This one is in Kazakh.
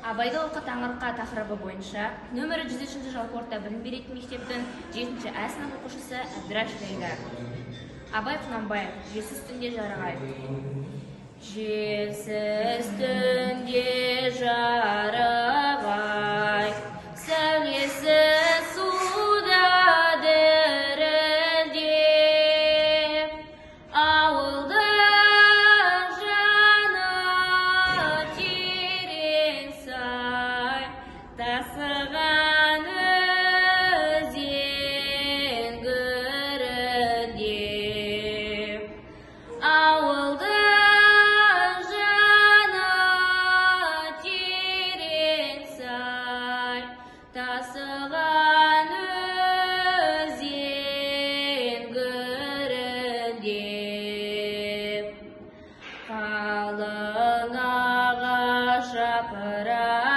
Абайды оқы таңырқа тақырыбы бойынша нөмірі 103 жалпы орта білім беретін мектептің 7-ші А сынып оқушысы Әбдіраш Лейла. Абай Құнанбаев, жесі үстінде жарығай. Жесі үстінде жарығай, сәулесі суда дірілдеп, ауылдың жаны терең сай, тасыған өзен гүрілдеп. Ауылдың жаны терең сай, тасыған өзен гүрілдеп. Қалың ағаш жапырақ